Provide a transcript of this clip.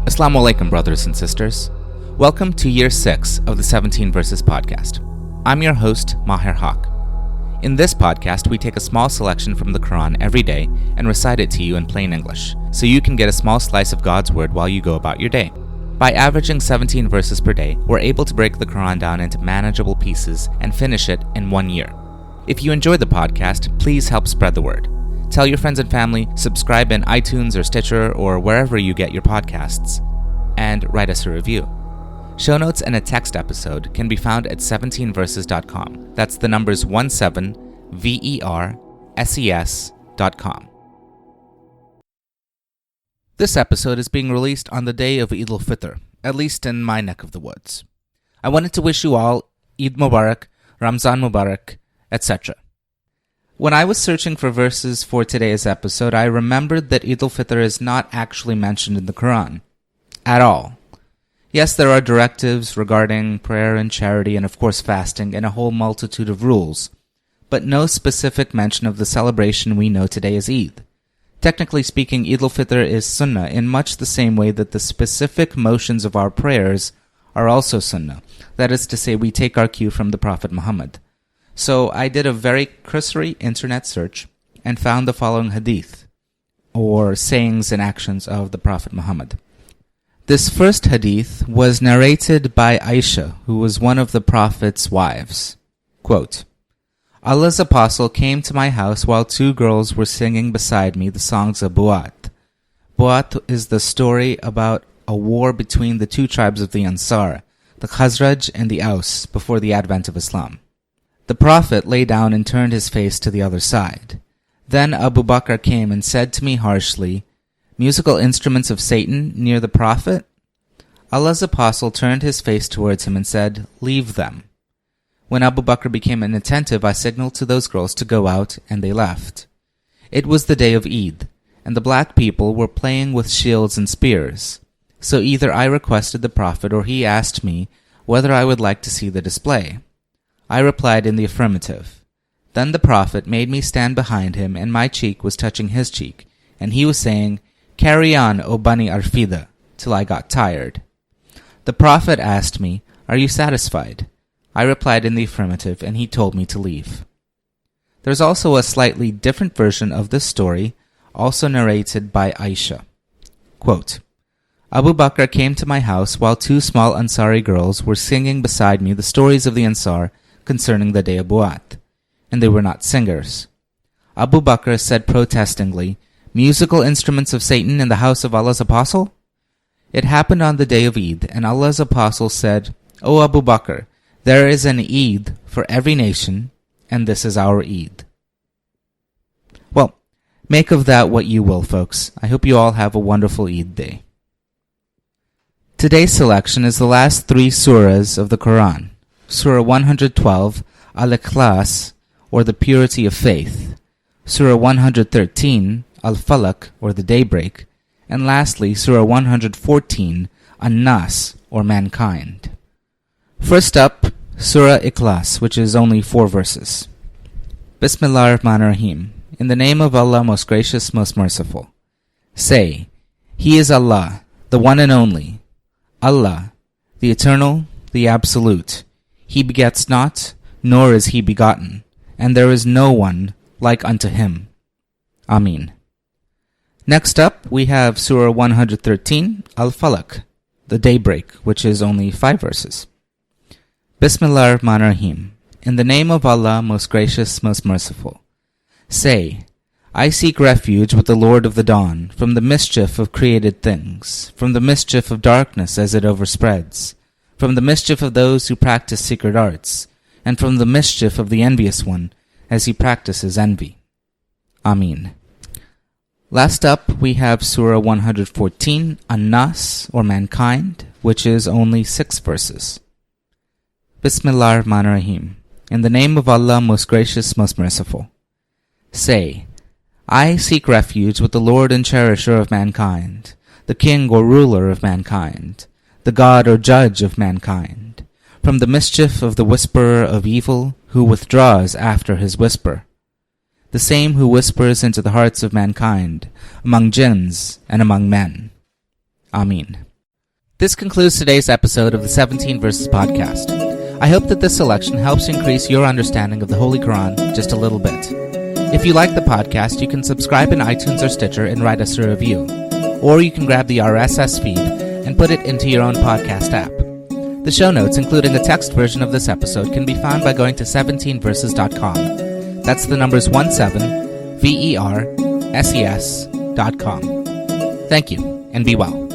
As-salaam wa-alaikum, brothers and sisters. Welcome to Year 6 of the 17 Verses podcast. I'm your host, Maher Haq. In this podcast, we take a small selection from the Qur'an every day and recite it to you in plain English, so you can get a small slice of God's word while you go about your day. By averaging 17 verses per day, we're able to break the Qur'an down into manageable pieces and finish it in 1 year. If you enjoyed the podcast, please help spread the word. Tell your friends and family, subscribe in iTunes or Stitcher or wherever you get your podcasts, and write us a review. Show notes and a text episode can be found at 17verses.com. That's the numbers 17verses.com. This episode is being released on the day of Eid-ul-Fitr, at least in my neck of the woods. I wanted to wish you all Eid Mubarak, Ramzan Mubarak, etc. When I was searching for verses for today's episode, I remembered that Eid-ul-Fitr is not actually mentioned in the Qur'an at all. Yes, there are directives regarding prayer and charity and of course fasting and a whole multitude of rules, but no specific mention of the celebration we know today as Eid. Technically speaking, Eid-ul-Fitr is sunnah in much the same way that the specific motions of our prayers are also sunnah. That is to say, we take our cue from the Prophet Muhammad. So I did a very cursory internet search and found the following hadith, or sayings and actions of the Prophet Muhammad. This first hadith was narrated by Aisha, who was one of the Prophet's wives. Quote, Allah's apostle came to my house while two girls were singing beside me the songs of Bu'at. Bu'at is the story about a war between the two tribes of the Ansar, the Khazraj and the Aus, before the advent of Islam. The Prophet lay down and turned his face to the other side. Then Abu Bakr came and said to me harshly, Musical instruments of Satan near the Prophet? Allah's apostle turned his face towards him and said, Leave them. When Abu Bakr became inattentive, I signaled to those girls to go out, and they left. It was the day of Eid, and the black people were playing with shields and spears. So either I requested the Prophet or he asked me whether I would like to see the display. I replied in the affirmative. Then the Prophet made me stand behind him, and my cheek was touching his cheek, and he was saying, Carry on, O Bani Arfida, till I got tired. The Prophet asked me, Are you satisfied? I replied in the affirmative, and he told me to leave. There's also a slightly different version of this story, also narrated by Aisha. Quote, Abu Bakr came to my house while two small Ansari girls were singing beside me the stories of the Ansar concerning the day of Bu'at, and they were not singers. Abu Bakr said protestingly, Musical instruments of Satan in the house of Allah's apostle? It happened on the day of Eid, and Allah's apostle said, O Abu Bakr, there is an Eid for every nation, and this is our Eid. Well, make of that what you will, folks. I hope you all have a wonderful Eid day. Today's selection is the last 3 surahs of the Qur'an. Surah 112, Al-Ikhlãs, or the purity of faith. Surah 113, Al-Falaq, or the Daybreak. And lastly, Surah 114, An-Nãs, or mankind. First up, Surah Ikhlãs, which is only 4 verses. Bismillahir-Rahmanir-Rahim. In the name of Allah, most gracious, most merciful. Say, He is Allah, the one and only. Allah, the eternal, the absolute. He begets not, nor is he begotten, and there is no one like unto him. Ameen. Next up, we have Surah 113, Al-Falaq, the Daybreak, which is only 5 verses. Bismillahir-Rahmanir-Rahim. In the name of Allah, most gracious, most merciful. Say, I seek refuge with the Lord of the Dawn, from the mischief of created things, from the mischief of darkness as it overspreads, from the mischief of those who practice secret arts, and from the mischief of the envious one, as he practices envy. Ameen. Last up, we have Surah 114, An-Nãs, or mankind, which is only 6 verses. Bismillahir-Rahmanir-Rahim. In the name of Allah, most gracious, most merciful. Say, I seek refuge with the Lord and cherisher of mankind, the king or ruler of mankind, the God or judge of mankind, from the mischief of the whisperer of evil, who withdraws after his whisper, the same who whispers into the hearts of mankind, among jinns and among men. Ameen. This concludes today's episode of the 17 Verses podcast. I hope that this selection helps increase your understanding of the Holy Quran just a little bit. If you like the podcast, you can subscribe in iTunes or Stitcher and write us a review. Or you can grab the RSS feed and put it into your own podcast app. The show notes, including a text version of this episode, can be found by going to 17verses.com. That's the numbers 17, VERSES.com. Thank you, and be well.